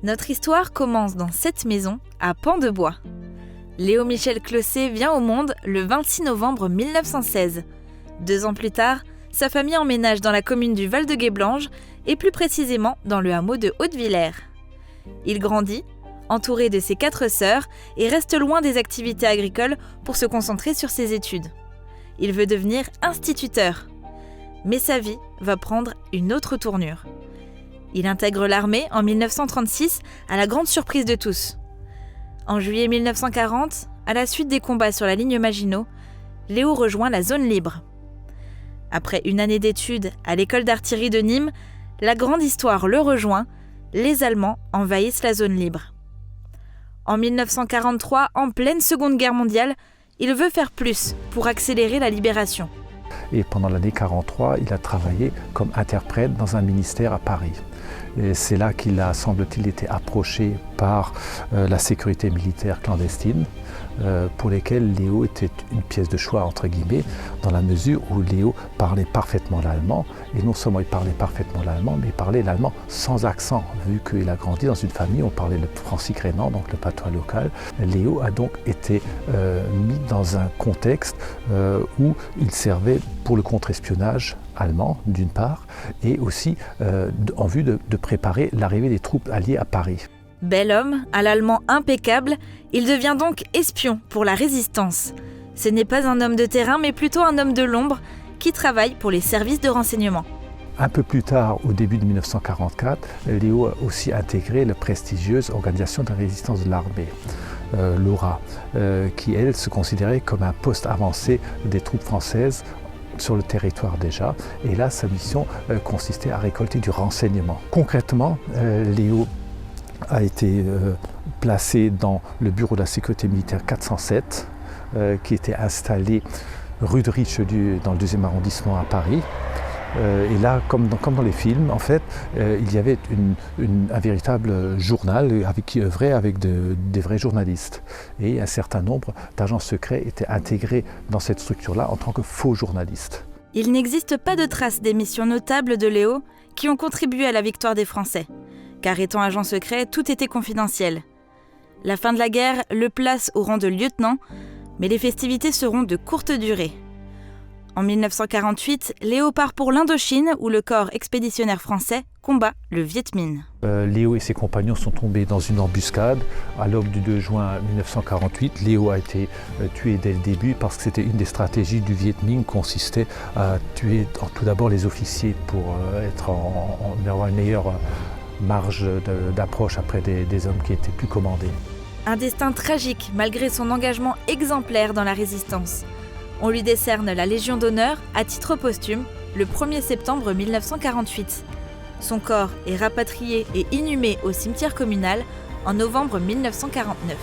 Notre histoire commence dans cette maison, à Pan-de-Bois. Léo Michel Clossé vient au monde le 26 novembre 1916. 2 ans plus tard, sa famille emménage dans la commune du Val-de-Guéblange et plus précisément dans le hameau de Haute-Villers. Il grandit, entouré de ses 4 sœurs et reste loin des activités agricoles pour se concentrer sur ses études. Il veut devenir instituteur. Mais sa vie va prendre une autre tournure. Il intègre l'armée en 1936 à la grande surprise de tous. En juillet 1940, à la suite des combats sur la ligne Maginot, Léo rejoint la zone libre. Après une année d'études à l'école d'artillerie de Nîmes, la grande histoire le rejoint, les Allemands envahissent la zone libre. En 1943, en pleine Seconde Guerre mondiale, il veut faire plus pour accélérer la libération. Et pendant l'année 1943, il a travaillé comme interprète dans un ministère à Paris. Et c'est là qu'il a, semble-t-il, été approché par la sécurité militaire clandestine, pour lesquelles Léo était une pièce de choix, entre guillemets, dans la mesure où Léo parlait parfaitement l'allemand. Et non seulement il parlait parfaitement l'allemand, mais il parlait l'allemand sans accent, vu qu'il a grandi dans une famille où on parlait le francique rhénan, donc le patois local. Léo a donc été mis dans un contexte où il servait pour le contre-espionnage allemand, d'une part, et aussi en vue de préparer l'arrivée des troupes alliées à Paris. Bel homme, à l'allemand impeccable, il devient donc espion pour la résistance. Ce n'est pas un homme de terrain, mais plutôt un homme de l'ombre qui travaille pour les services de renseignement. Un peu plus tard, au début de 1944, Léo a aussi intégré la prestigieuse organisation de résistance de l'armée, l'ORA, qui, elle, se considérait comme un poste avancé des troupes françaises sur le territoire déjà. Et là, sa mission consistait à récolter du renseignement. Concrètement, Léo a été placé dans le bureau de la sécurité militaire 407, qui était installé rue de Richelieu, dans le 2e arrondissement à Paris. Et là, comme dans les films, en fait, il y avait un véritable journal qui œuvrait avec des vrais journalistes. Et un certain nombre d'agents secrets étaient intégrés dans cette structure-là en tant que faux journalistes. Il n'existe pas de traces des missions notables de Léo qui ont contribué à la victoire des Français. Car étant agent secret, tout était confidentiel. La fin de la guerre le place au rang de lieutenant, mais les festivités seront de courte durée. En 1948, Léo part pour l'Indochine où le corps expéditionnaire français combat le Viet Minh. Léo et ses compagnons sont tombés dans une embuscade. À l'aube du 2 juin 1948, Léo a été tué dès le début parce que c'était une des stratégies du Viet Minh, consistait à tuer tout d'abord les officiers pour avoir une meilleure marge d'approche après des hommes qui étaient plus commandés. Un destin tragique malgré son engagement exemplaire dans la résistance. On lui décerne la Légion d'honneur à titre posthume le 1er septembre 1948. Son corps est rapatrié et inhumé au cimetière communal en novembre 1949.